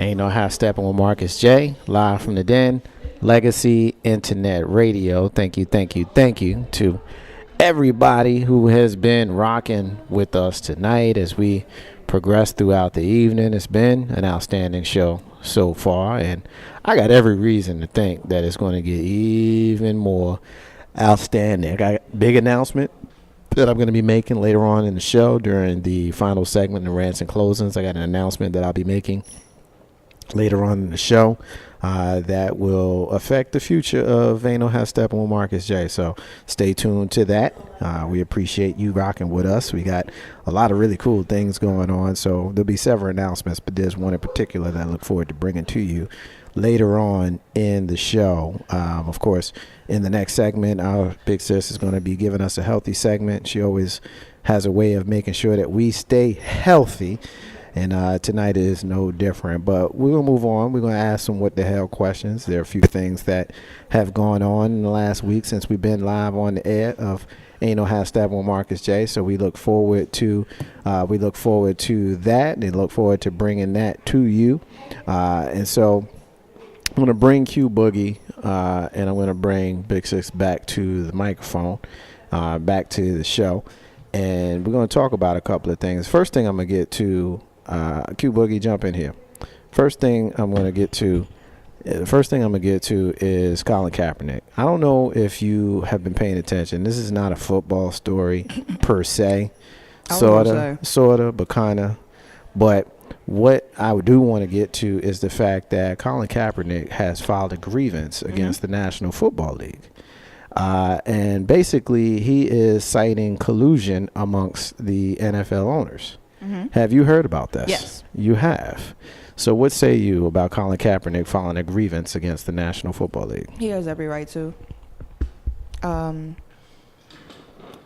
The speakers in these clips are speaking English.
Ain't no half stepping with Marcus J. Live from the den. Legacy Internet Radio. Thank you to everybody who has been rocking with us tonight as we progress throughout the evening. It's been an outstanding show so far, and I got every reason to think that it's going to get even more outstanding. I got a big announcement that I'm going to be making later on in the show during the final segment, the rants and closings. I got an announcement that I'll be making later on in the show that will affect the future of Ain't No Half Stepping with Marcus J. So stay tuned to that. We appreciate you rocking with us. We got a lot of really cool things going on. So there'll be several announcements, but there's one in particular that I look forward to bringing to you later on in the show. Of course, in the next segment, our big sis is going to be giving us a healthy segment. She always has a way of making sure that we stay healthy. And tonight is no different. But we're going to move on. We're going to ask some what the hell questions. There are a few things that have gone on in the last week since we've been live on the air of Ain't No Half Stepping with Marcus J. So we look forward to that and look forward to bringing that to you. And so I'm going to bring Q Boogie and I'm going to bring Big Six back to the microphone, back to the show. And we're going to talk about a couple of things. First thing I'm going to get to, Q Boogie, jump in here. First thing I'm going to get to is Colin Kaepernick. I don't know if you have been paying attention. This is not a football story per se. Sort of, but kind of. But what I do want to get to is the fact that Colin Kaepernick has filed a grievance against the National Football League. And basically, he is citing collusion amongst the NFL owners. Have you heard about this? Yes. You have. So what say you about Colin Kaepernick filing a grievance against the National Football League? He has every right to.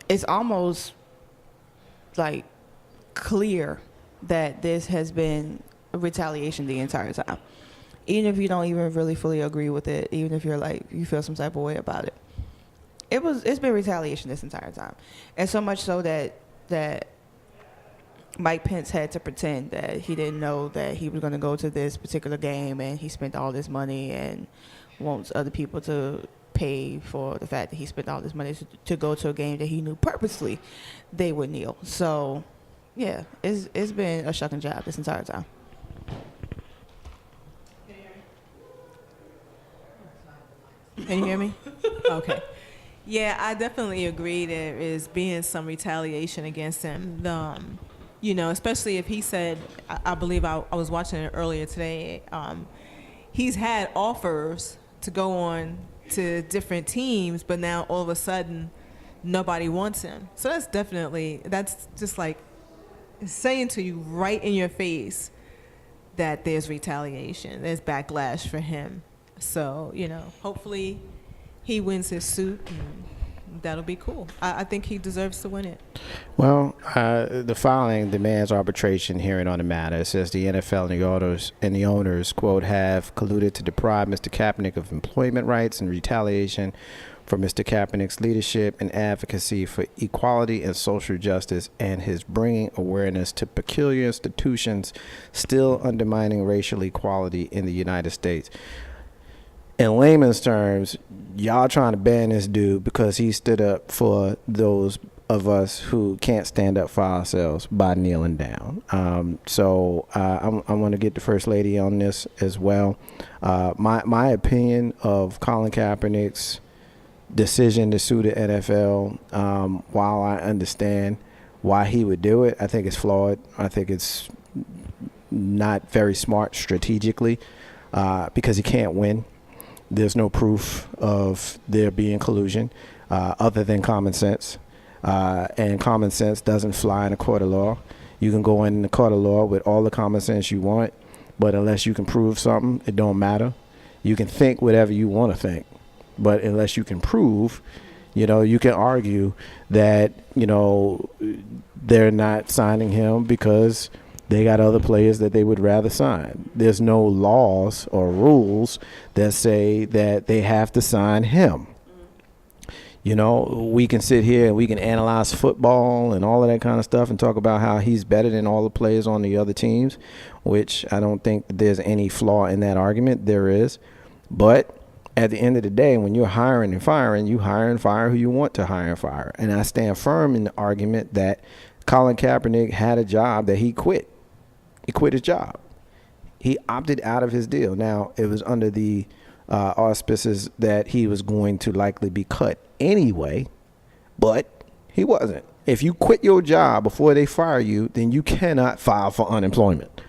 It's almost like clear that this has been retaliation the entire time. Even if you don't even really fully agree with it, even if you're like, you feel some type of way about it. It's been retaliation this entire time. And so much so that Mike Pence had to pretend that he didn't know that he was going to go to this particular game and he spent all this money and wants other people to pay for the fact that he spent all this money to go to a game that he knew purposely they would kneel. So, yeah, it's been a shucking job this entire time. Can you hear me? Okay. Yeah, I definitely agree there is being some retaliation against him. Especially if he said, I believe I was watching it earlier today, he's had offers to go on to different teams, but now all of a sudden nobody wants him. So that's just like saying to you right in your face that there's retaliation, there's backlash for him. So, hopefully he wins his suit, and that'll be cool. I think he deserves to win it. Well, the filing demands arbitration hearing on the matter. It says the NFL and the owners, quote, have colluded to deprive Mr. Kaepernick of employment rights in retaliation for Mr. Kaepernick's leadership and advocacy for equality and social justice and his bringing awareness to peculiar institutions still undermining racial equality in the United States. In layman's terms, y'all trying to ban this dude because he stood up for those of us who can't stand up for ourselves by kneeling down. So I'm going to get the First Lady on this as well. My opinion of Colin Kaepernick's decision to sue the NFL, while I understand why he would do it, I think it's flawed. I think it's not very smart strategically because he can't win. There's no proof of there being collusion other than common sense. And common sense doesn't fly in a court of law. You can go in the court of law with all the common sense you want, but unless you can prove something, it don't matter. You can think whatever you want to think, but unless you can prove, you can argue that, they're not signing him because they got other players that they would rather sign. There's no laws or rules that say that they have to sign him. You know, we can sit here and we can analyze football and all of that kind of stuff and talk about how he's better than all the players on the other teams, which I don't think there's any flaw in that argument. There is. But at the end of the day, when you're hiring and firing, you hire and fire who you want to hire and fire. And I stand firm in the argument that Colin Kaepernick had a job that he quit. He quit his job. He opted out of his deal. Now, it was under the auspices that he was going to likely be cut anyway, but he wasn't. If you quit your job before they fire you, then you cannot file for unemployment.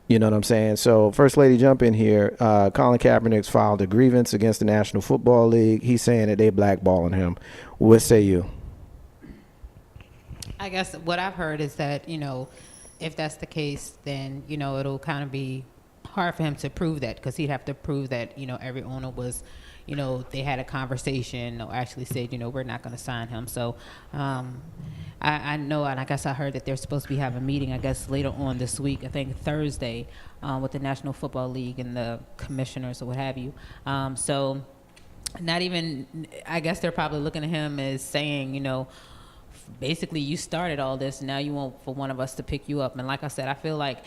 You know what I'm saying? So, First Lady, jump in here. Colin Kaepernick's filed a grievance against the National Football League. He's saying that they blackballing him. What say you? I guess what I've heard is that, you know, if that's the case, then, you know, it'll kind of be hard for him to prove that, because he'd have to prove that, you know, every owner was, you know, they had a conversation or actually said, you know, we're not going to sign him. So I know, and I guess I heard that they're supposed to be having a meeting, I guess, later on this week, I think Thursday, with the National Football League and the commissioners or what have you. So not even, I guess they're probably looking at him as saying, you know, basically you started all this, now you want for one of us to pick you up. And like I said, I feel like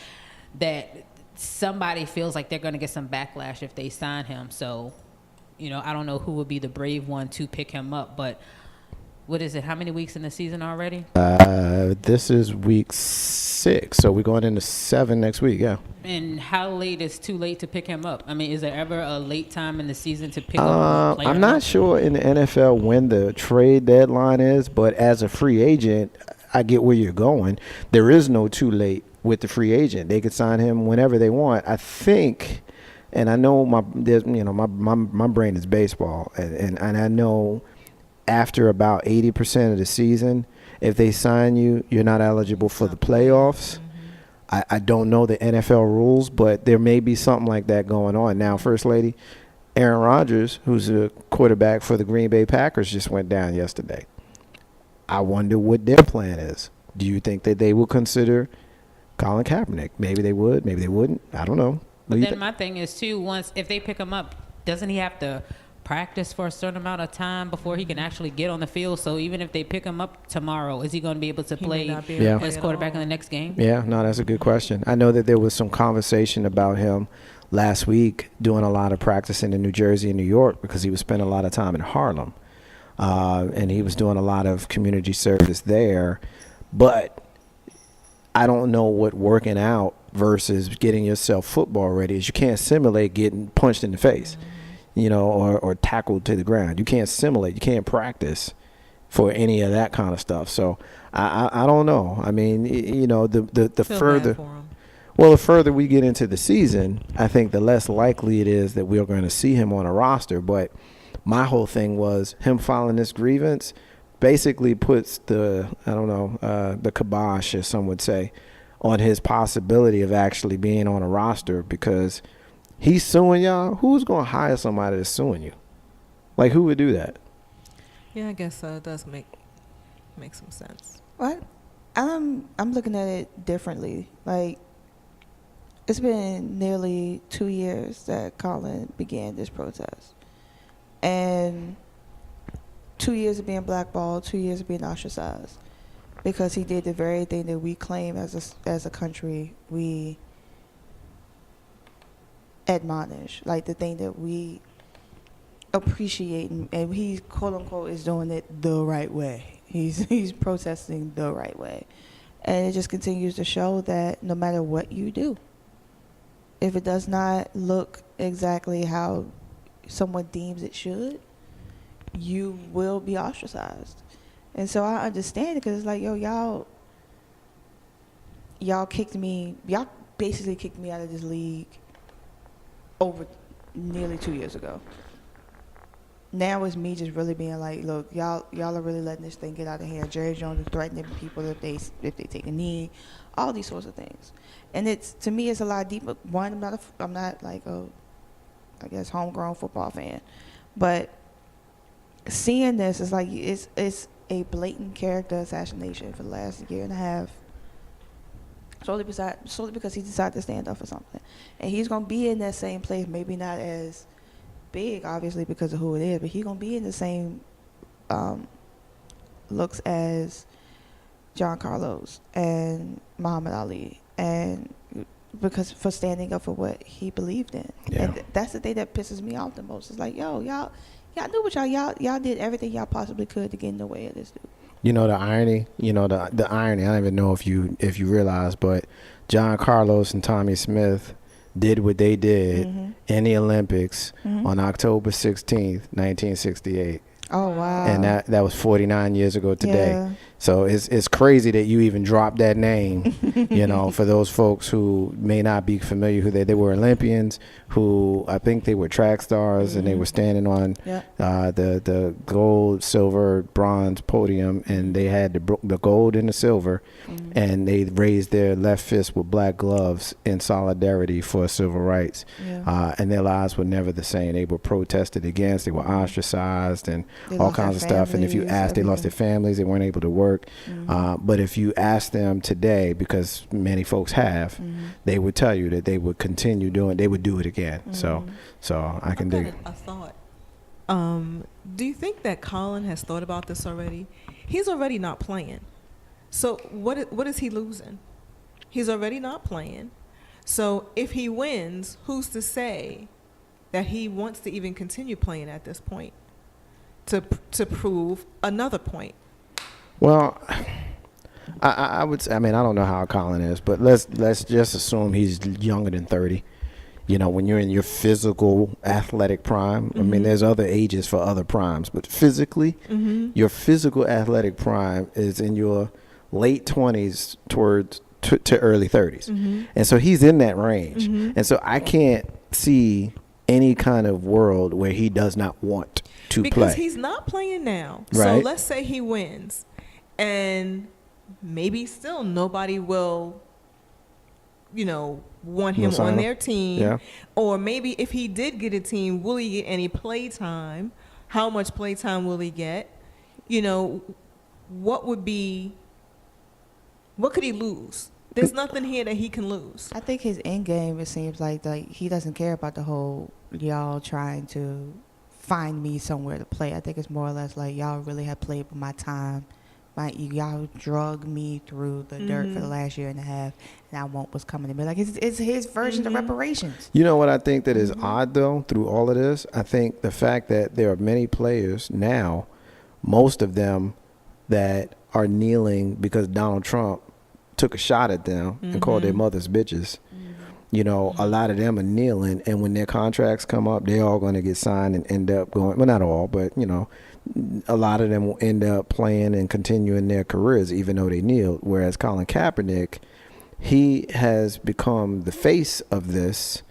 that somebody feels like they're going to get some backlash if they sign him. So, you know, I don't know who would be the brave one to pick him up, but what is it? How many weeks in the season already? This is week 6, so we're going into 7 next week, yeah. And how late is too late to pick him up? I mean, is there ever a late time in the season to pick up a player? I'm not sure in the NFL when the trade deadline is, but as a free agent, I get where you're going. There is no too late with the free agent. They could sign him whenever they want. I think, and I know my brain is baseball, and I know after about 80% of the season, if they sign you, you're not eligible for the playoffs. I don't know the NFL rules, but there may be something like that going on. Now, First Lady, Aaron Rodgers, who's a quarterback for the Green Bay Packers, just went down yesterday. I wonder what their plan is. Do you think that they will consider Colin Kaepernick? Maybe they would, maybe they wouldn't. I don't know. But then my thing is, too, if they pick him up, doesn't he have to practice for a certain amount of time before he can actually get on the field? So even if they pick him up tomorrow, is he going to be able to play as quarterback in the next game? Yeah, no, that's a good question. I know that there was some conversation about him last week doing a lot of practicing in New Jersey and New York because he was spending a lot of time in Harlem. And he was doing a lot of community service there. But I don't know what working out versus getting yourself football ready is. You can't simulate getting punched in the face, you know, or tackled to the ground. You can't simulate. You can't practice for any of that kind of stuff. So I don't know. I mean, you know, the further we get into the season, I think the less likely it is that we're going to see him on a roster. But my whole thing was him filing this grievance basically puts the kibosh, as some would say, on his possibility of actually being on a roster, because he's suing y'all. Who's going to hire somebody that's suing you? Like, who would do that? Yeah, I guess it does make some sense. What? I'm looking at it differently. Like, it's been nearly 2 years that Colin began this protest. And 2 years of being blackballed, 2 years of being ostracized, because he did the very thing that we claim as a country we admonish, like the thing that we appreciate, and he quote unquote is doing it the right way. He's protesting the right way, and it just continues to show that no matter what you do, if it does not look exactly how someone deems it should, you will be ostracized. And so I understand it, because it's like, yo, y'all basically kicked me out of this league over nearly 2 years ago. Now it's me just really being like, look, y'all are really letting this thing get out of hand. Jerry Jones is threatening people if they take a knee, all these sorts of things. And to me, it's a lot deeper. One, I'm not like a, I guess, homegrown football fan, but seeing this is like it's a blatant character assassination for the last year and a half, solely because he decided to stand up for something. And he's going to be in that same place, maybe not as big, obviously, because of who it is, but he's going to be in the same looks as John Carlos and Muhammad Ali, and because for standing up for what he believed in. Yeah. And that's the thing that pisses me off the most. It's like, yo, y'all do what y'all did everything y'all possibly could to get in the way of this dude. You know the irony. The irony. I don't even know if you realize, but John Carlos and Tommy Smith did what they did in the Olympics on October 16th, 1968. Oh wow! And that was 49 years ago today. Yeah. So it's crazy that you even dropped that name. For those folks who may not be familiar, who they were Olympians, who I think they were track stars, and they were standing on the gold, silver, bronze podium, and they had the gold and the silver, and they raised their left fist with black gloves in solidarity for civil rights. Yeah. And their lives were never the same. They were protested against. They were ostracized and all kinds of stuff. And if you asked, they lost their families. They weren't able to work. But if you ask them today, because many folks have, they would tell you that they would continue doing. They would do it again. So I can dig it. A thought. Do you think that Colin has thought about this already? He's already not playing. So what is he losing? He's already not playing. So if he wins, who's to say that he wants to even continue playing at this point to prove another point? Well, I would say, I don't know how Colin is, but let's just assume he's younger than 30. When you're in your physical athletic prime, there's other ages for other primes, but physically, your physical athletic prime is in your late 20s to early 30s. And so he's in that range. And so I can't see any kind of world where he does not want to play. Because he's not playing now. Right. So let's say he wins. And maybe still nobody will, want him on their team. Yeah. Or maybe if he did get a team, will he get any play time? How much play time will he get? What could he lose? There's nothing here that he can lose. I think his end game, it seems like he doesn't care about the whole y'all trying to find me somewhere to play. I think it's more or less like y'all really have played with my time. Y'all drug me through the dirt for the last year and a half, and I want what's coming to me. Like it's his version of reparations. You know what I think that is odd though through all of this? I think the fact that there are many players now, most of them that are kneeling because Donald Trump took a shot at them and called their mothers bitches. A lot of them are kneeling, and when their contracts come up, they're all going to get signed and end up going. Well, not all, but a lot of them will end up playing and continuing their careers even though they kneeled. Whereas Colin Kaepernick, he has become the face of this,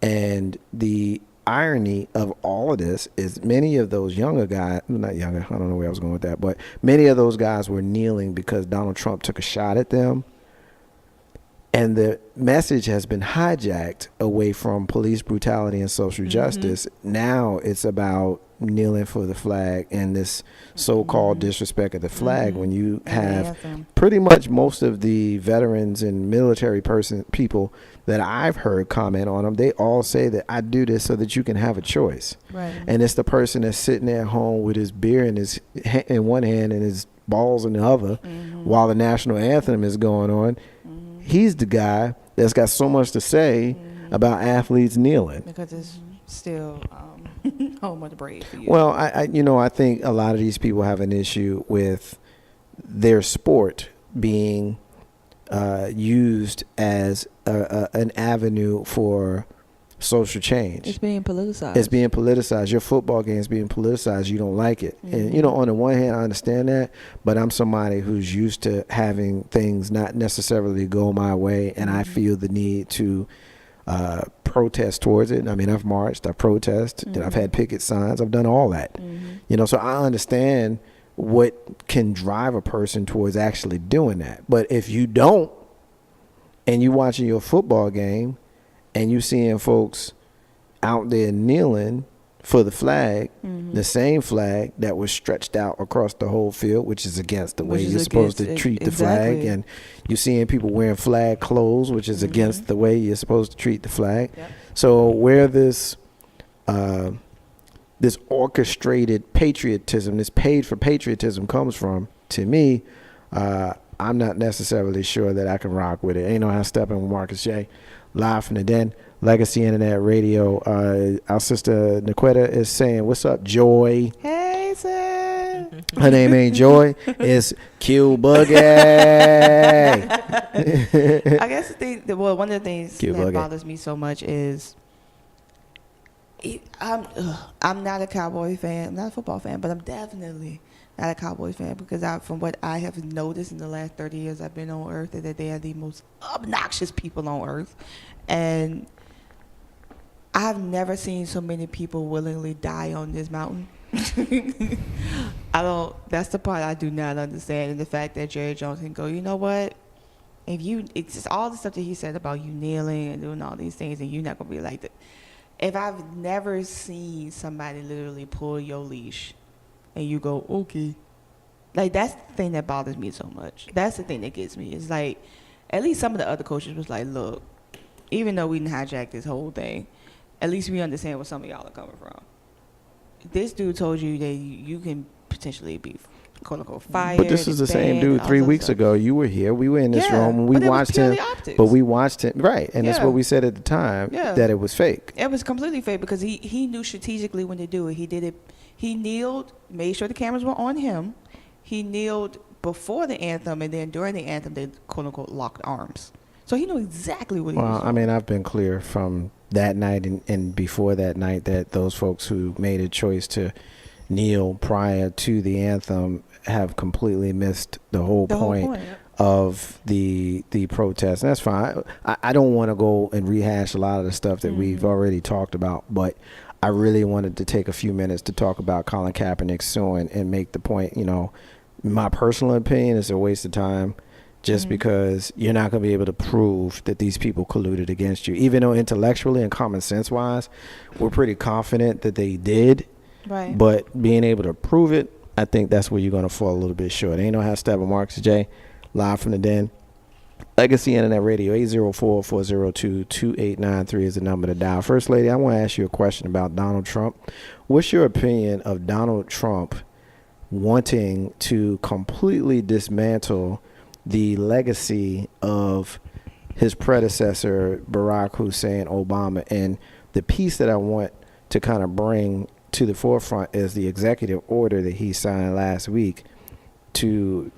and the irony of all of this is many of those younger guys, not younger, I don't know where I was going with that, but many of those guys were kneeling because Donald Trump took a shot at them. And the message has been hijacked away from police brutality and social justice. Now it's about kneeling for the flag and this so-called disrespect of the flag when you have pretty much most of the veterans and military people that I've heard comment on them, they all say that I do this so that you can have a choice. Right. And it's the person that's sitting there at home with his beer in one hand and his balls in the other while the national anthem is going on. He's the guy that's got so much to say about athletes kneeling. Because it's still home of the brave for you. Well, I think a lot of these people have an issue with their sport being used as an avenue for social change. It's being politicized. Your football game is being politicized. You don't like it. And, on the one hand, I understand that, but I'm somebody who's used to having things not necessarily go my way, and I feel the need to protest towards it. I've marched, I've protested, I've had picket signs, I've done all that. So I understand what can drive a person towards actually doing that. But if you don't, and you watching your football game, and you seeing folks out there kneeling for the flag, the same flag that was stretched out across the whole field, which is against the way you're supposed to treat the flag. And you're seeing people wearing flag clothes, which is against the way you're supposed to treat the flag. Yep. So where this this orchestrated patriotism, this paid for patriotism comes from, to me, I'm not necessarily sure that I can rock with it. Ain't no how stepping with Marcus J. Live from the Den, Legacy Internet Radio. Our sister Nikita is saying, what's up, Joy? Hey, sir. Her name ain't Joy. It's Q Boogie. I guess one of the things that bothers me so much is I'm not a Cowboy fan. I'm not a football fan, but I'm definitely not a Cowboys fan because from what I have noticed in the last 30 years I've been on Earth, that they are the most obnoxious people on Earth. And I've never seen so many people willingly die on this mountain. That's the part I do not understand. And the fact that Jerry Jones can go, you know what? It's just all the stuff that he said about you kneeling and doing all these things, and you're not going to be like that. If I've never seen somebody literally pull your leash and you go, okay. Like, that's the thing that bothers me so much. That's the thing that gets me. It's like, at least some of the other coaches was like, look, even though we didn't hijack this whole thing, at least we understand where some of y'all are coming from. This dude told you that you can potentially be, quote unquote, fired. But this is the same dude 3 weeks ago. You were here. We were in this room and we watched him. Optics. But we watched him. Right. And that's what we said at the time, that it was fake. It was completely fake because he knew strategically when to do it. He did it. He kneeled, made sure the cameras were on him. He kneeled before the anthem, and then during the anthem, they, quote unquote, locked arms. So he knew exactly what he was doing. Well, I mean, I've been clear from that night and before that night that those folks who made a choice to kneel prior to the anthem have completely missed the whole point of the protest. And that's fine. I don't want to go and rehash a lot of the stuff that we've already talked about, but I really wanted to take a few minutes to talk about Colin Kaepernick suing and make the point, my personal opinion is a waste of time just because you're not going to be able to prove that these people colluded against you. Even though intellectually and common sense wise, we're pretty confident that they did. Right. But being able to prove it, I think that's where you're going to fall a little bit short. Ain't no how step with Marcus J. Live from the Den. Legacy Internet Radio, 804-402-2893 is the number to dial. First Lady, I want to ask you a question about Donald Trump. What's your opinion of Donald Trump wanting to completely dismantle the legacy of his predecessor, Barack Hussein Obama? And the piece that I want to kind of bring to the forefront is the executive order that he signed last week to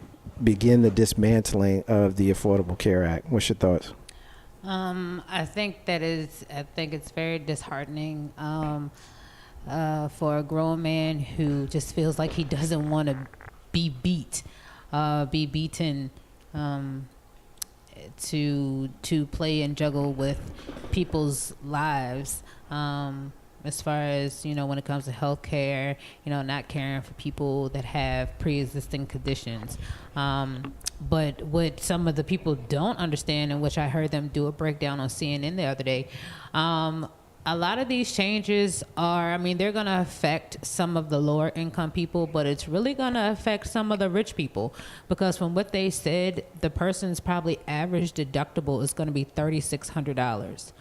begin the dismantling of the Affordable Care Act. What's your thoughts? I think it's very disheartening for a grown man who just feels like he doesn't want to be beaten to play and juggle with people's lives. As far as, when it comes to health care, not caring for people that have pre-existing conditions. But what some of the people don't understand, and which I heard them do a breakdown on CNN the other day, a lot of these changes they're going to affect some of the lower income people, but it's really going to affect some of the rich people, because from what they said, the person's probably average deductible is going to be $3,600.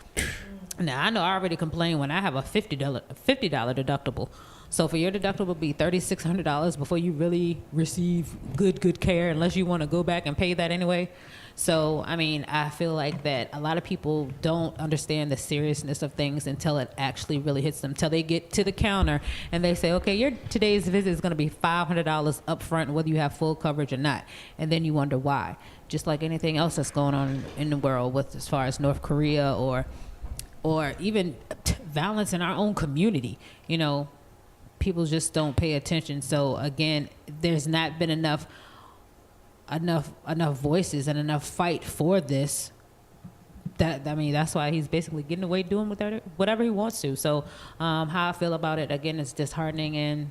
Now, I know I already complain when I have a $50 deductible. So for your deductible to be $3,600 before you really receive good care, unless you want to go back and pay that anyway. So, I feel like that a lot of people don't understand the seriousness of things until it actually really hits them, until they get to the counter and they say, okay, your today's visit is going to be $500 up front, whether you have full coverage or not. And then you wonder why. Just like anything else that's going on in the world with as far as North Korea or even violence in our own community, people just don't pay attention. So again, there's not been enough voices and enough fight for this. That's why he's basically getting away doing whatever he wants to. So how I feel about it, again, is disheartening.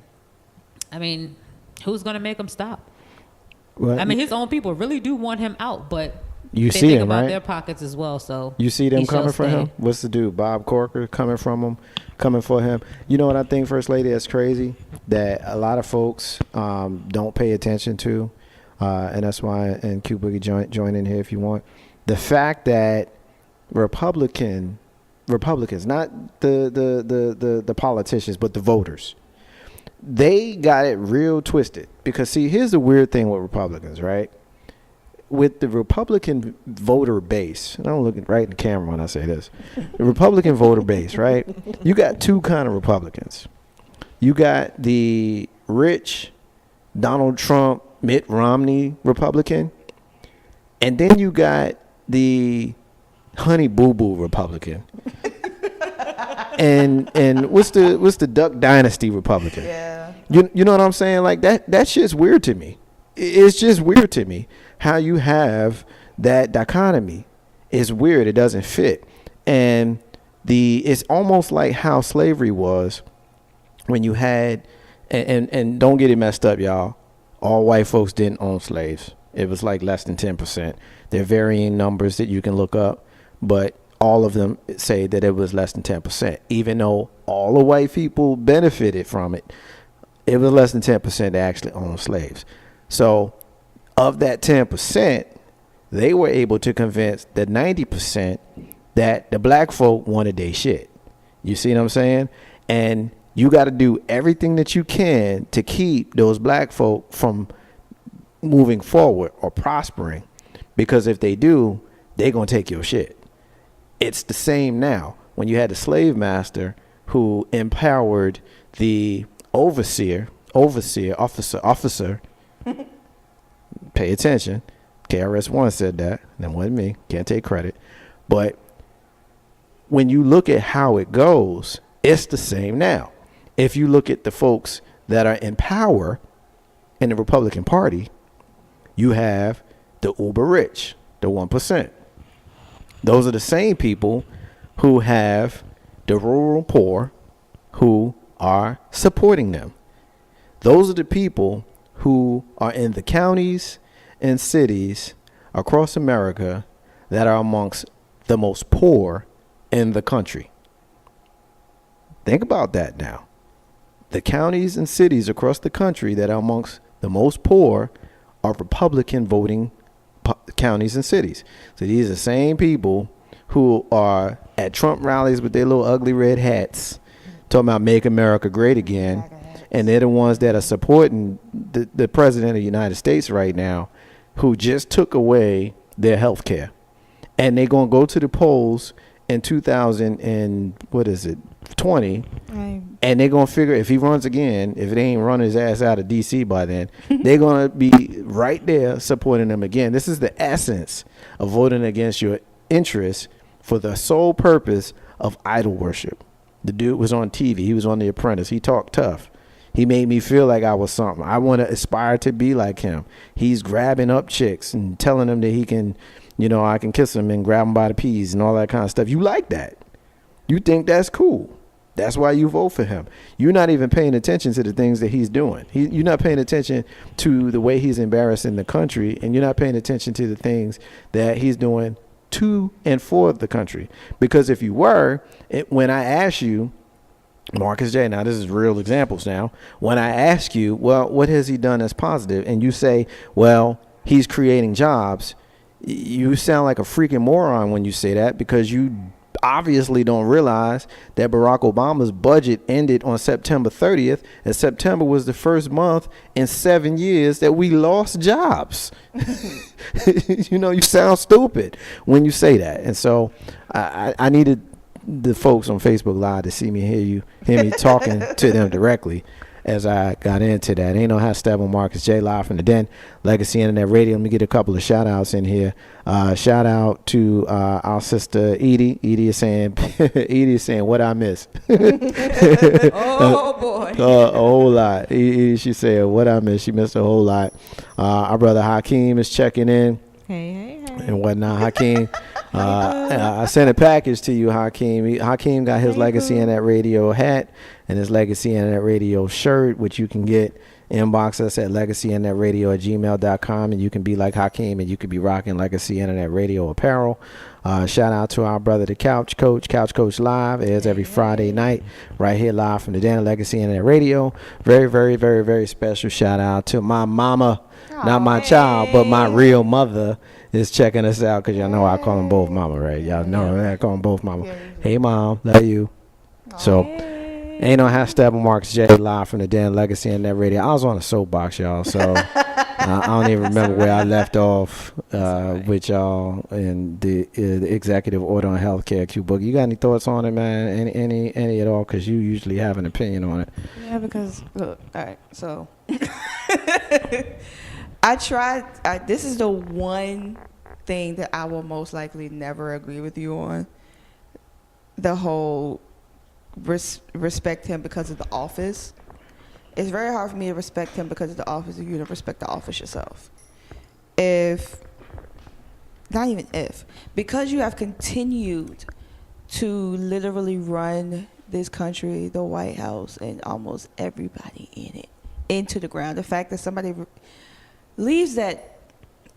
And who's going to make him stop? Well, his own people really do want him out, but you they see think him, about right? their pockets as well. So you see them coming for him. What's the dude, Bob Corker, coming for him? You know what I think, First Lady? That's crazy. That a lot of folks don't pay attention to, and that's why. And Q Boogie join in here if you want. The fact that Republicans, not the politicians, but the voters, they got it real twisted. Because, see, here's the weird thing with Republicans, right? With the Republican voter base, and I'm looking right in the camera when I say this, the Republican voter base, right? You got two kind of Republicans. You got the rich Donald Trump, Mitt Romney Republican, and then you got the Honey Boo Boo Republican. and what's the Duck Dynasty Republican? Yeah. You know what I'm saying? Like that shit's weird to me. It's just weird to me how you have that dichotomy. It's weird. It doesn't fit. And it's almost like how slavery was when you had and don't get it messed up, y'all. All white folks didn't own slaves. It was like less than 10%. There are varying numbers that you can look up, but all of them say that it was less than 10%. Even though all the white people benefited from it, it was less than 10% that actually owned slaves. So of that 10%, they were able to convince the 90% that the black folk wanted their shit. You see what I'm saying? And you got to do everything that you can to keep those black folk from moving forward or prospering. Because if they do, they're going to take your shit. It's the same now. When you had the slave master who empowered the officer, pay attention. KRS-One said that. That wasn't me. Can't take credit. But when you look at how it goes, it's the same now. If you look at the folks that are in power in the Republican Party, you have the uber rich, the 1%. Those are the same people who have the rural poor who are supporting them. Those are the people who are in the counties and cities across America that are amongst the most poor in the country. Think about that now. The counties and cities across the country that are amongst the most poor are Republican voting counties and cities. So these are the same people who are at Trump rallies with their little ugly red hats talking about make America great again. And they're the ones that are supporting the president of the United States right now, who just took away their health care. And they're going to go to the polls in 2020, and they're going to figure if he runs again, if it ain't run his ass out of D.C. by then, they're going to be right there supporting him again. This is the essence of voting against your interests for the sole purpose of idol worship. The dude was on TV. He was on The Apprentice. He talked tough. He made me feel like I was something. I want to aspire to be like him. He's grabbing up chicks and telling them that he can, I can kiss them and grab them by the peas and all that kind of stuff. You like that. You think that's cool. That's why you vote for him. You're not even paying attention to the things that he's doing. You're not paying attention to the way he's embarrassing the country, and you're not paying attention to the things that he's doing to and for the country. Because if you were, when I ask you, Marcus J, now this is real examples now. When I ask you, well, what has he done that's positive? And you say, well, he's creating jobs. You sound like a freaking moron when you say that, because you obviously don't realize that Barack Obama's budget ended on September 30th, and September was the first month in 7 years that we lost jobs. You sound stupid when you say that. And so I needed the folks on Facebook Live to see me, hear me talking to them directly as I got into that. Ain't no how step on Marcus J, live from the Den, Legacy Internet Radio. Let me get a couple of shout outs in here. Shout out to our sister Edie. Edie is saying what I miss. Oh boy. A whole lot. Edie, she said what I miss. She missed a whole lot. Our brother Hakeem is checking in. Hey. And whatnot. Hakeem, I sent a package to you, Hakeem. Hakeem got his Legacy Internet Radio hat and his Legacy Internet Radio shirt, which you can get. Inbox us at legacyinternetradio@gmail.com, and you can be like Hakeem, and you could be rocking Legacy Internet Radio apparel. Shout out to our brother, the Couch Coach. Couch Coach Live airs every Friday night right here live from the Den, Legacy Internet Radio. Very, very, very, very special shout out to my mama. Not my child, but my real mother is checking us out, because y'all know I call them both mama, right? Y'all know I call them both mama. Hey, Mom, love you. So Ain't no hashtag Marks J live from the Den Legacy and Net Radio. I was on a soapbox, y'all, so I don't even remember where I left off with y'all in the executive order on healthcare. Q Book, you got any thoughts on it, man? Any at all? Because you usually have an opinion on it. Yeah, because look, all right, so this is the one thing that I will most likely never agree with you on. The whole respect him because of the office. It's very hard for me to respect him because of the office if you don't respect the office yourself. Because you have continued to literally run this country, the White House, and almost everybody in it into the ground. The fact that somebody leaves that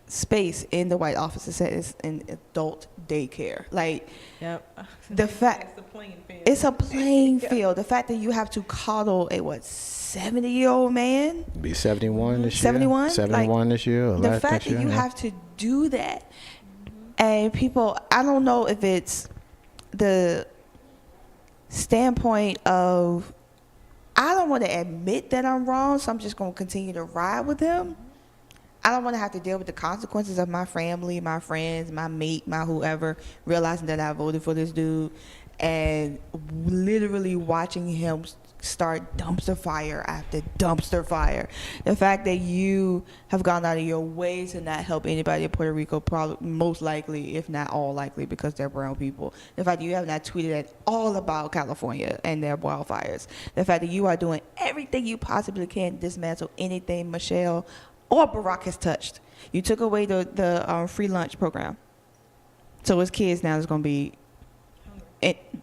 space in the White Office and says it's an adult daycare. Like, yep. The fact it's a playing field. The fact that you have to coddle a 70-year-old man, Be 71 this year. 71? 71 this year. Or the fact that you have to do that, and people, I don't know if it's the standpoint of I don't want to admit that I'm wrong, so I'm just going to continue to ride with him. I don't want to have to deal with the consequences of my family, my friends, my mate, my whoever, realizing that I voted for this dude and literally watching him start dumpster fire after dumpster fire. The fact that you have gone out of your way to not help anybody in Puerto Rico, probably most likely, if not all likely, because they're brown people. The fact that you have not tweeted at all about California and their wildfires. The fact that you are doing everything you possibly can to dismantle anything Michelle or Barack has touched. You took away the free lunch program. So his kids now is going to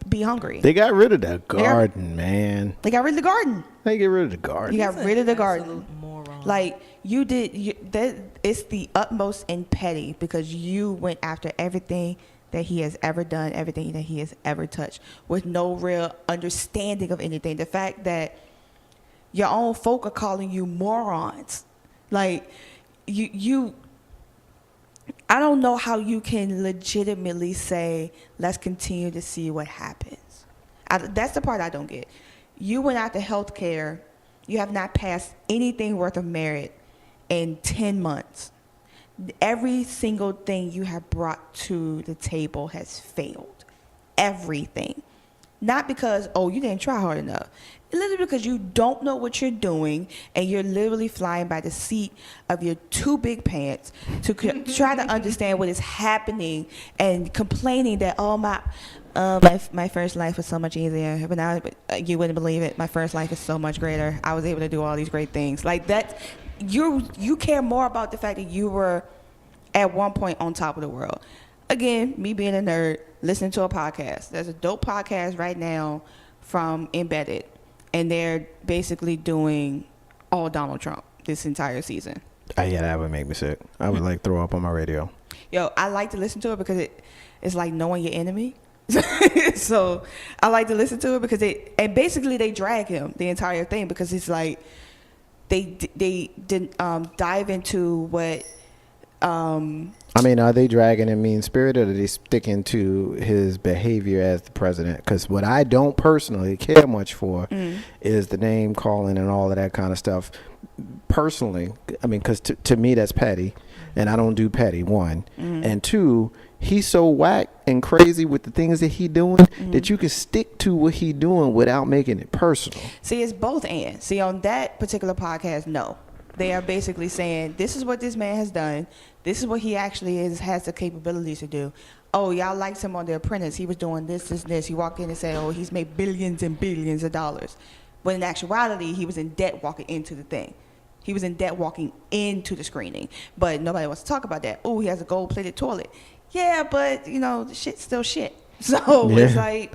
be hungry. They got rid of that garden, man. They got rid of the garden. They get rid of the garden. You got rid of the garden. Moron. Like, it's the utmost and petty because you went after everything that he has ever done, everything that he has ever touched with no real understanding of anything. The fact that your own folk are calling you morons. Like, I don't know how you can legitimately say, let's continue to see what happens. That's the part I don't get. You went after healthcare. You have not passed anything worth of merit in 10 months. Every single thing you have brought to the table has failed. Everything. Not because, you didn't try hard enough. Literally because you don't know what you're doing and you're literally flying by the seat of your two big pants to try to understand what is happening and complaining that, my first life was so much easier. But now, you wouldn't believe it. My first life is so much greater. I was able to do all these great things. Like that, you care more about the fact that you were at one point on top of the world. Again, me being a nerd, listening to a podcast. There's a dope podcast right now from Embedded. And they're basically doing all Donald Trump this entire season. Yeah, that would make me sick. I would throw up on my radio. Yo, I like to listen to it because it's like knowing your enemy. So I like to listen to it because and basically they drag him the entire thing because it's like they didn't dive into what. Are they dragging him mean-spirited or are they sticking to his behavior as the president? Because what I don't personally care much for is the name calling and all of that kind of stuff. Personally, because to me that's petty, and I don't do petty, one. And two, he's so whack and crazy with the things that he doing that you can stick to what he doing without making it personal. See, it's both and. See, on that particular podcast, no. They are basically saying, this is what this man has done. This is what he actually has the capabilities to do. Oh, y'all liked him on The Apprentice. He was doing this. He walked in and said, he's made billions and billions of dollars. But in actuality, he was in debt walking into the thing. He was in debt walking into the screening. But nobody wants to talk about that. Oh, he has a gold-plated toilet. Yeah, but, the shit's still shit. So it's like,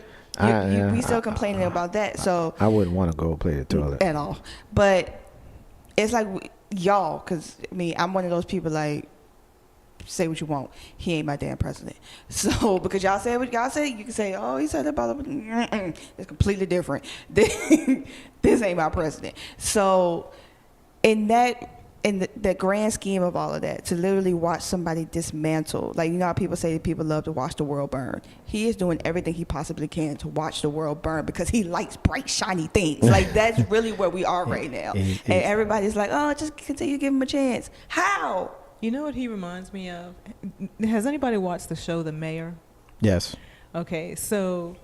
we still complaining about that. So I wouldn't want a gold-plated toilet. At all. But it's like, y'all, because, I'm one of those people like, say what you want. He ain't my damn president. So, because y'all say what y'all say, you can say, he said that, blah, blah, blah. It's completely different. This ain't my president. So, in that in the grand scheme of all of that, to literally watch somebody dismantle, like, you know how people say people love to watch the world burn. He is doing everything he possibly can to watch the world burn because he likes bright, shiny things. Like, that's really where we are right now. And everybody's like, oh, just continue to give him a chance. How? You know what he reminds me of? Has anybody watched the show The Mayor? Yes. Okay, so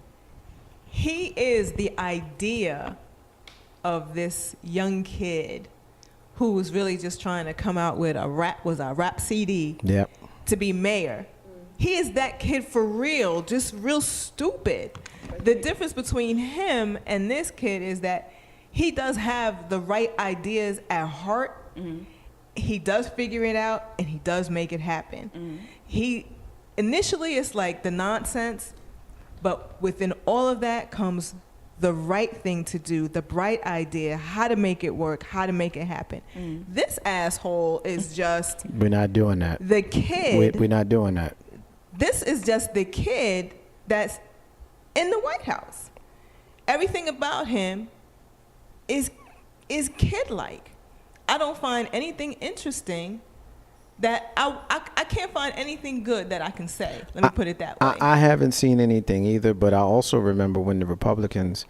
he is the idea of this young kid who was really just trying to come out with a rap CD to be mayor. He is that kid for real, just real stupid. The difference between him and this kid is that he does have the right ideas at heart. Mm-hmm. He does figure it out, and he does make it happen. Mm-hmm. Initially, it's like the nonsense, but within all of that comes the right thing to do, the bright idea, how to make it work, how to make it happen. This asshole is just... We're not doing that. The kid... We're not doing that. This is just the kid that's in the White House. Everything about him is kid-like. I don't find anything interesting that I can't find anything good that I can say. Let me put it that way. I haven't seen anything either, but I also remember when the Republicans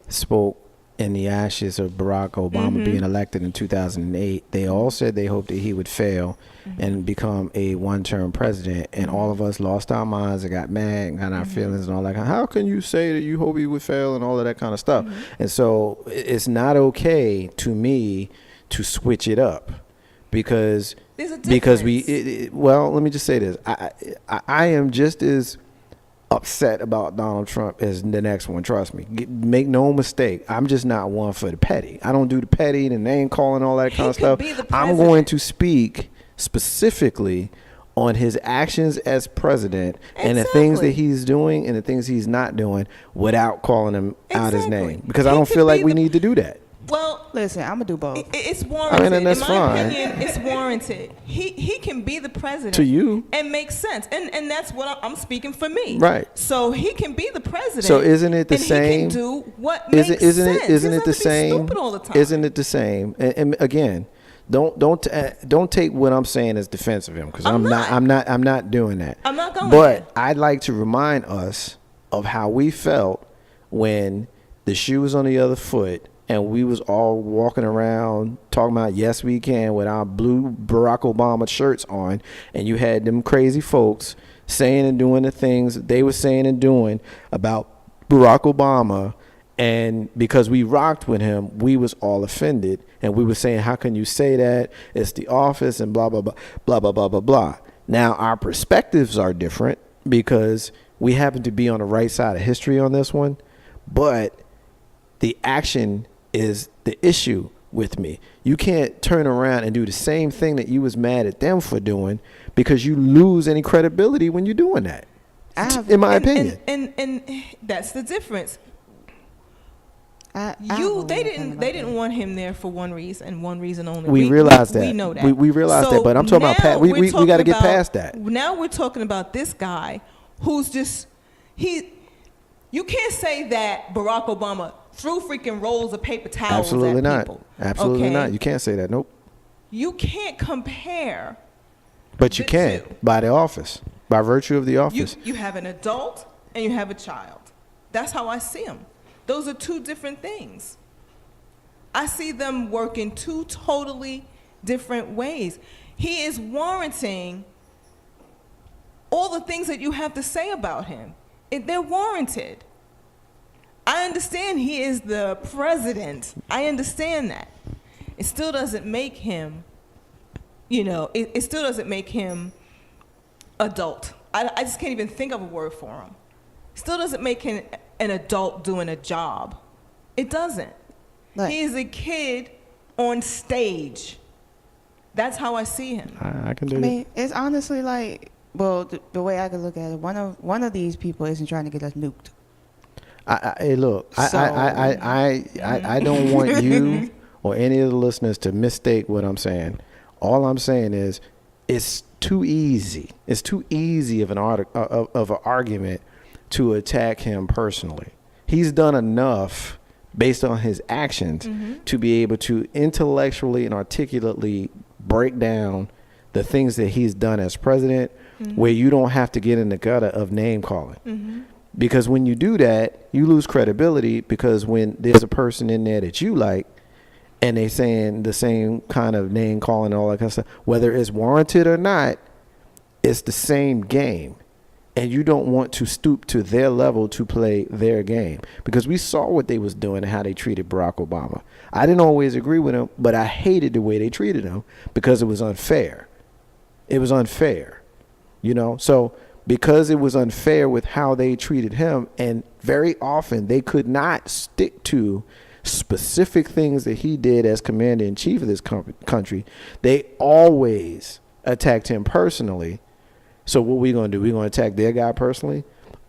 spoke in the ashes of Barack Obama being elected in 2008, they all said they hoped that he would fail and become a one-term president, and all of us lost our minds and got mad and got our feelings and all that. How can you say that you hope he would fail and all of that kind of stuff? And so it's not okay to me to switch it up. Because let me just say this. I am just as upset about Donald Trump as the next one. Trust me. Make no mistake. I'm just not one for the petty. I don't do the petty, the name calling, all that kind of stuff. I'm going to speak specifically on his actions as president and the things that he's doing and the things he's not doing without calling him out his name. Because I don't feel like we need to do that. Well, listen, I'm gonna do both. It's warranted. I mean, and that's in my fine. opinion, it's warranted. He can be the president to you and make sense, and that's what I'm speaking for me. Right. So he can be the president. So isn't it the same? He can do what makes sense. Isn't it the same? Stupid all the time. Isn't it the same? And again, don't take what I'm saying as defense of him, because I'm not doing that. I'm not going. But I'd like to remind us of how we felt when the shoe was on the other foot. And we was all walking around talking about yes we can with our blue Barack Obama shirts on, and you had them crazy folks saying and doing the things they were saying and doing about Barack Obama, and because we rocked with him, we was all offended, and we were saying, how can you say that? It's the office and blah blah blah blah blah blah blah blah. Now our perspectives are different because we happen to be on the right side of history on this one, but the action is the issue with me. You can't turn around and do the same thing that you was mad at them for doing, because you lose any credibility when you're doing that. In my opinion. And that's the difference. They didn't want him there for one reason only. We realize that. We know that. We realize that, but I'm talking about we got to get past that. Now we're talking about this guy who's just you can't say that Barack Obama threw freaking rolls of paper towels Absolutely at not. people. Absolutely not. You can't say that. Nope. You can't compare. But you can by the office, by virtue of the office. You have an adult and you have a child. That's how I see them. Those are two different things. I see them working two totally different ways. He is warranting all the things that you have to say about him. They're warranted. I understand he is the president. I understand that. It still doesn't make him, it still doesn't make him adult. I just can't even think of a word for him. Still doesn't make him an adult doing a job. It doesn't. Right. He is a kid on stage. That's how I see him. I can do that. I mean, it's honestly like, well, the way I could look at it, one of these people isn't trying to get us nuked. Hey, look, I don't want you or any of the listeners to mistake what I'm saying. All I'm saying is it's too easy. It's too easy of an argument to attack him personally. He's done enough based on his actions to be able to intellectually and articulately break down the things that he's done as president, where you don't have to get in the gutter of name calling. Because when you do that, you lose credibility, because when there's a person in there that you like and they saying the same kind of name calling and all that kind of stuff, whether it's warranted or not, it's the same game. And you don't want to stoop to their level to play their game, because we saw what they was doing and how they treated Barack Obama. I didn't always agree with him, but I hated the way they treated him because it was unfair. It was unfair, you know? So because it was unfair with how they treated him, and very often they could not stick to specific things that he did as commander-in-chief of this country, they always attacked him personally. So what we going to do? We're going to attack their guy personally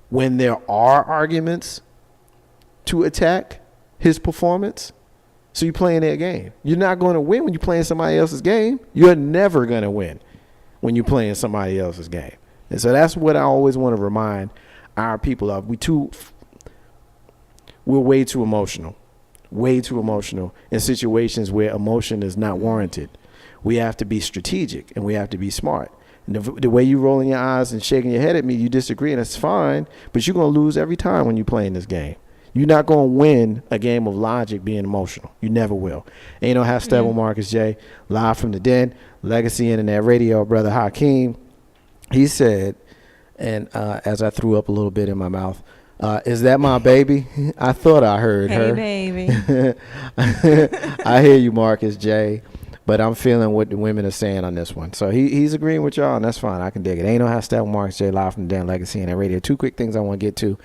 when there are arguments to attack his performance. So you're playing their game. You're not going to win when you're playing somebody else's game. You're never going to win when you're playing somebody else's game. And so that's what I always want to remind our people of. We're way too emotional in situations where emotion is not warranted. We have to be strategic and we have to be smart. And the way you rolling your eyes and shaking your head at me, you disagree, and that's fine, but you're going to lose every time when you're playing this game. You're not going to win a game of logic being emotional. You never will. Ain't no half step with Marcus J. Live from the Den, Legacy Internet Radio, Brother Hakeem. He said, and as I threw up a little bit in my mouth, is that my baby? I thought I heard her. Hey, baby. I hear you, Marcus J. But I'm feeling what the women are saying on this one. So he's agreeing with y'all, and that's fine. I can dig it. Ain't no half step with Marcus J. Live from the Den, Legacy Internet Radio. Two quick things I want to get to.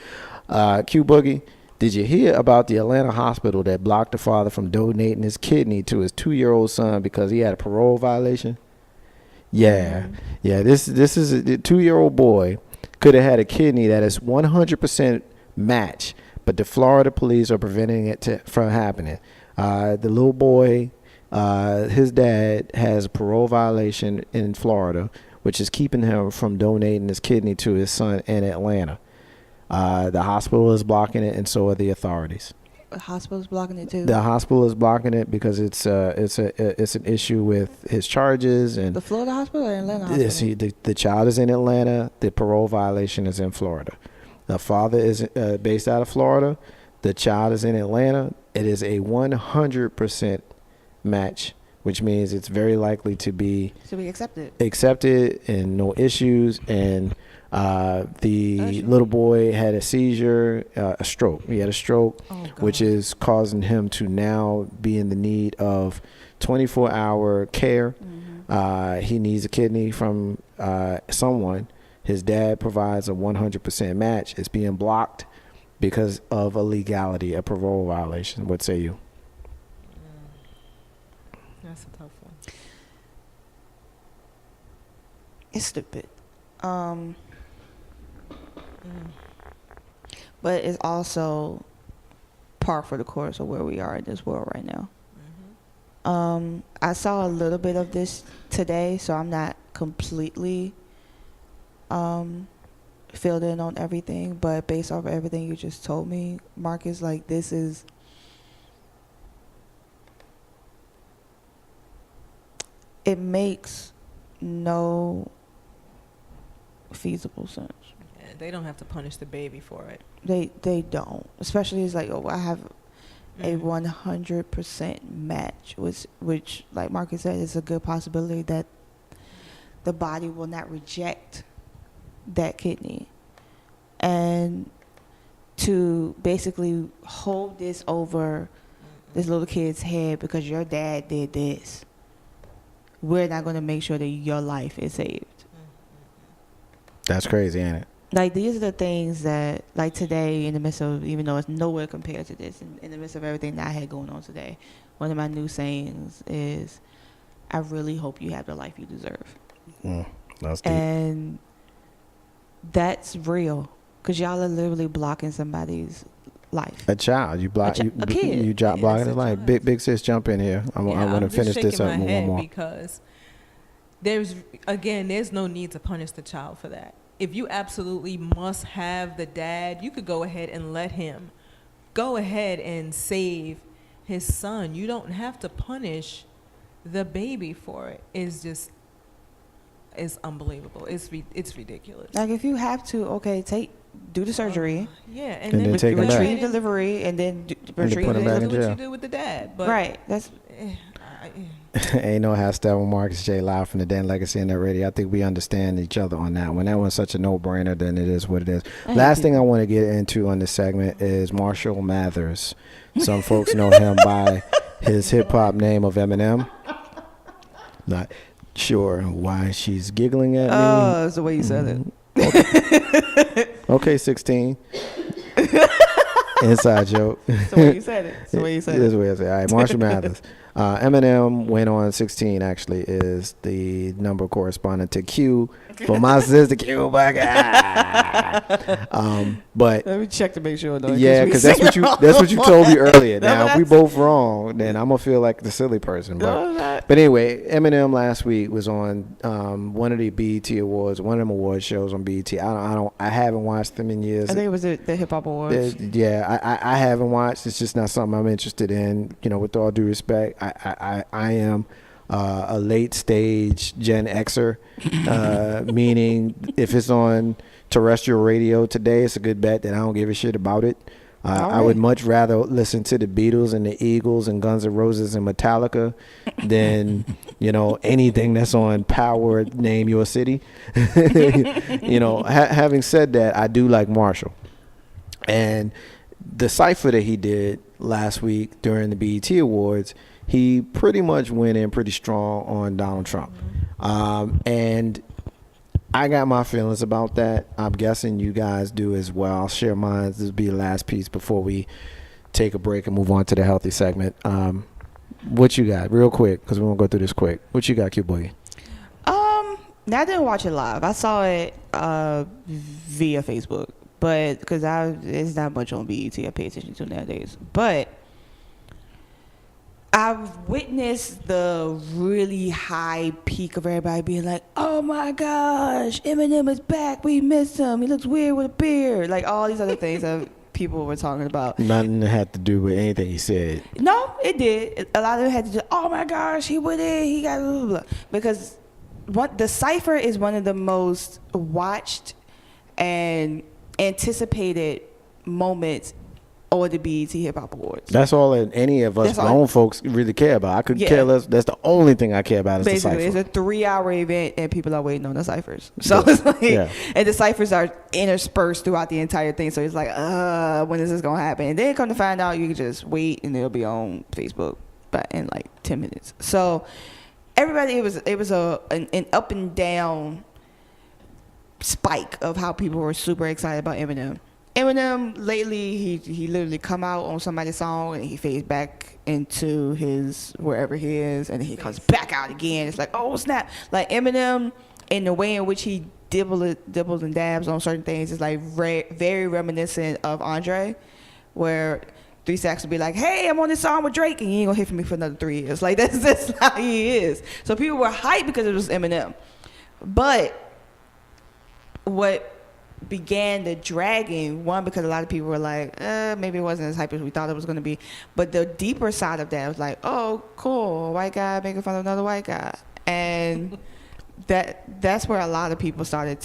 Q Boogie, did you hear about the Atlanta hospital that blocked the father from donating his kidney to his 2-year-old son because he had a parole violation? Yeah. Yeah, this is a 2-year-old boy could have had a kidney that is 100% match, but the Florida police are preventing it from happening. The little boy, his dad has a parole violation in Florida, which is keeping him from donating his kidney to his son in Atlanta. The hospital is blocking it, and so are the authorities. The hospital's blocking it too. The hospital is blocking it because it's an issue with his charges, and The Florida hospital or Atlanta hospital? the child is in Atlanta. The parole violation is in Florida. The father is based out of Florida. The child is in Atlanta. It is a 100% match, which means it's very likely to be accepted and no issues. And the little boy had a seizure, a stroke. He had a stroke, which is causing him to now be in the need of 24-hour care. He needs a kidney from someone. His dad provides a 100% match. It's being blocked because of a legality, a parole violation. What say you? That's a tough one. It's stupid. But it's also par for the course of where we are in this world right now. I saw a little bit of this today, so I'm not completely filled in on everything, but based off of everything you just told me, Marcus, like, this is it makes no feasible sense. Yeah, they don't have to punish the baby for it. They don't. Especially it's like, oh, I have a 100% match, which like Marcus said, is a good possibility that the body will not reject that kidney. And to basically hold this over this little kid's head because your dad did this, we're not going to make sure that your life is saved. That's crazy, ain't it? Like, these are the things that, like, today, in the midst of, even though it's nowhere compared to this, in the midst of everything that I had going on today, one of my new sayings is, I really hope you have the life you deserve. That's deep. And that's real, because y'all are literally blocking somebody's life. A child, you block, a kid. You blocking his life. Big sis, jump in here. I want to finish this up with one more. Because there's no need to punish the child for that. If you absolutely must have the dad, you could go ahead and let him go ahead and save his son. You don't have to punish the baby for it. It's unbelievable. It's ridiculous. Like, if you have to, okay, do the surgery, yeah, And then take him back. retrieve delivery, and then retrieve put him back it. in That's what jail. you do with the dad. But Right. That's Ain't no hashtag with Marcus J live from the Den Legacy Internet Radio. I think we understand each other on that one. That one's such a no-brainer, then it is what it is. Last thing I want to get into on this segment is Marshall Mathers. Some folks know him by his hip-hop name of Eminem. Not sure why she's giggling at me. oh, that's the way you said it. Okay, 16. Inside joke. That's the way you said it. That's the way you said It is it. the way I say it. All right, Marshall Mathers. Eminem went on 16, actually, is the number corresponding to Q for my sister Q. But Let me check to make sure. Though, yeah, because that's what you told me earlier. Now, if we both wrong, then I'm gonna feel like the silly person. But anyway, Eminem last week was on one of the BET awards, one of them award shows on BET. I haven't watched them in years. I think it was the Hip Hop Awards. Yeah, I haven't watched. It's just not something I'm interested in. You know, with all due respect, I am a late stage Gen Xer, meaning if it's on terrestrial radio today, it's a good bet that I don't give a shit about it. I would much rather listen to the Beatles and the Eagles and Guns N' Roses and Metallica than, anything that's on Power, Name Your City. Having said that, I do like Marshall. And the cipher that he did last week during the BET Awards, he pretty much went in pretty strong on Donald Trump. And I got my feelings about that. I'm guessing you guys do as well. I'll share mine. This will be the last piece before we take a break and move on to the healthy segment. What you got, real quick, because we won't go through this quick. What you got, Q-Boy? Now I didn't watch it live. I saw it via Facebook, but because it's not much on BET I pay attention to nowadays. But I've witnessed the really high peak of everybody being like, oh my gosh, Eminem is back. We missed him. He looks weird with a beard. Like all these other things that people were talking about. Nothing had to do with anything he said. No, it did. A lot of it had to do, oh my gosh, he went in. He got blah, blah, blah. Because the cipher is one of the most watched and anticipated moments or the BET Hip Hop Awards. That's all that any of us grown folks really care about. I could care less. That's the only thing I care about is basically, the cipher. it's a 3-hour event and people are waiting on the ciphers. So it's like, and the ciphers are interspersed throughout the entire thing. So it's like, when is this going to happen? And then come to find out, you can just wait and it'll be on Facebook in like 10 minutes. So everybody, it was an up and down spike of how people were super excited about Eminem. Eminem lately, he literally come out on somebody's song and he fades back into his wherever he is, and he comes back out again. It's like, oh snap! Like Eminem, in the way in which he dibbles and dabs on certain things is like very reminiscent of Andre, where 3 Stacks would be like, hey, I'm on this song with Drake, and he ain't gonna hit for me for another 3 years. Like that's how he is. So people were hyped because it was Eminem, but what began the dragging, one, because a lot of people were like, maybe it wasn't as hype as we thought it was going to be, but the deeper side of that was like, oh cool, a white guy making fun of another white guy, and that's where a lot of people started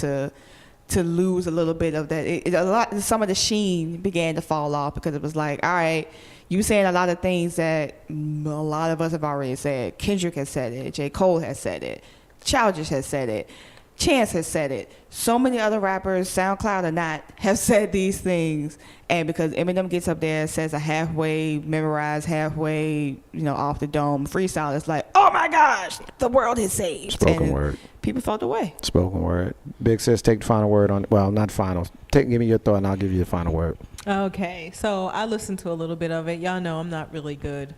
to lose a little bit of that. Some of the sheen began to fall off because it was like, all right, you saying a lot of things that a lot of us have already said. Kendrick has said it, J. Cole has said it, Childish has said it, Chance has said it. So many other rappers, SoundCloud or not, have said these things. And because Eminem gets up there and says a halfway memorized, halfway, off the dome freestyle, it's like, oh my gosh, the world is saved. Spoken word. People felt the way. Spoken word. Big Sis, take the final word on. Well, not final. Give me your thought, and I'll give you the final word. Okay, so I listened to a little bit of it. Y'all know I'm not really good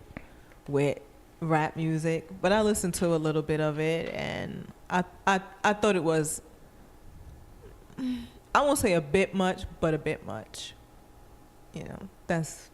with rap music, but I listened to a little bit of it, and I thought it was, I won't say a bit much, but a bit much. That's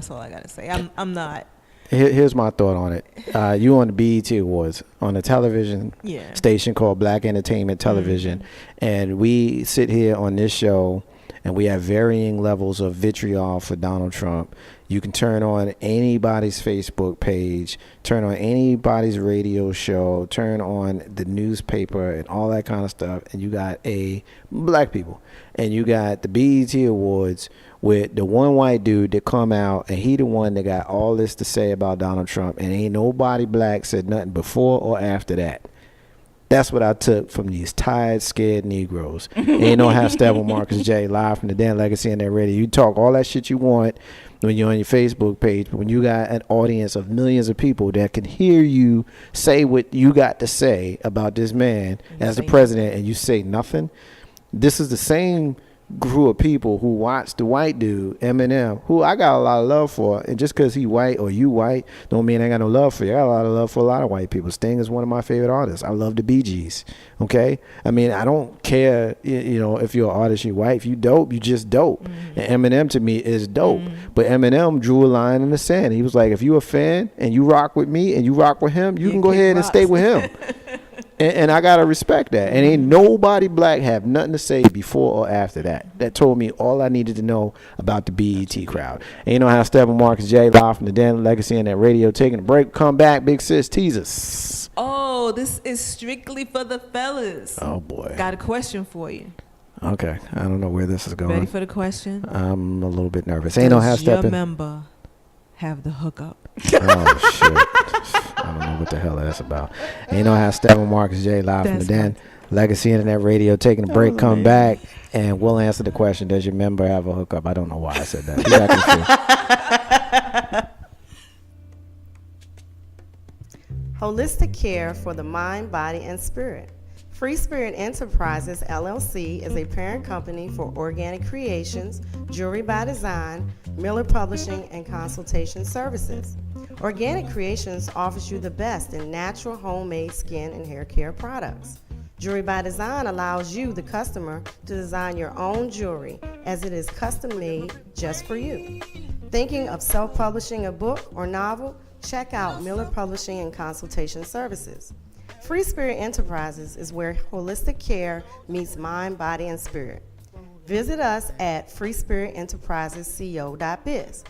all I gotta say. I'm not. Here's my thought on it. You on the BET Awards on a television station called Black Entertainment Television, and we sit here on this show and we have varying levels of vitriol for Donald Trump. You can turn on anybody's Facebook page, turn on anybody's radio show, turn on the newspaper and all that kind of stuff, and you got black people, and you got the BET Awards with the one white dude that come out, and he the one that got all this to say about Donald Trump, and ain't nobody black said nothing before or after that. That's what I took from these tired, scared Negroes. Ain't no half step with Marcus J. Live from the Dan Legacy Internet Radio. You talk all that shit you want when you're on your Facebook page, but when you got an audience of millions of people that can hear you say what you got to say about this man as the president, and you say nothing, this is the same group of people who watch the white dude, Eminem, who I got a lot of love for, and just because he white or you white don't mean I got no love for you. I got a lot of love for a lot of white people. Sting is one of my favorite artists. I love the Bee Gees. Okay, I mean, I don't care, if you're an artist, you white. If you dope, you just dope. And Eminem to me is dope. But Eminem drew a line in the sand. He was like, if you a fan and you rock with me and you rock with him, you can go ahead and stay with him. And I gotta respect that. And ain't nobody black have nothing to say before or after that. That told me all I needed to know about the BET crowd. Ain't no how step with Marcus J. Live from the Dan Legacy Internet Radio. Taking a break. Come back, big sis. Tease us. Oh, this is strictly for the fellas. Oh boy. Got a question for you. Okay, I don't know where this is going. Ready for the question? I'm a little bit nervous. Ain't no half stepping. Does your member have the hookup? Oh shit. I don't know what the hell that's about. Ain't no half stepping. Marcus J. Live from the Dan Legacy Internet Radio. Taking a break. Come back, and we'll answer the question. Does your member have a hookup? I don't know why I said that. Be back in a few. Holistic care for the mind, body, and spirit. Free Spirit Enterprises, LLC is a parent company for Organic Creations, Jewelry by Design, Miller Publishing, and Consultation Services. Organic Creations offers you the best in natural, homemade skin and hair care products. Jewelry by Design allows you, the customer, to design your own jewelry as it is custom made just for you. Thinking of self-publishing a book or novel? Check out Miller Publishing and Consultation Services. Free Spirit Enterprises is where holistic care meets mind, body, and spirit. Visit us at freespiritenterprisesco.biz.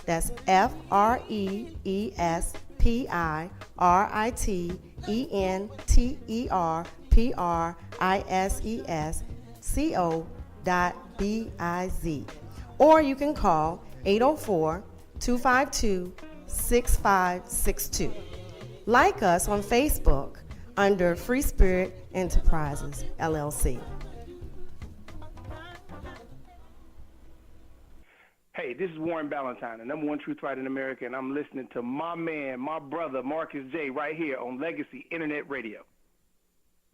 That's FRESPIRITENTERPRISESCO.biz. Or you can call 804-252-6562. Like us on Facebook under Free Spirit Enterprises, LLC. Hey, this is Warren Ballantyne, the number one truth writer in America, and I'm listening to my man, my brother, Marcus J. right here on Legacy Internet Radio.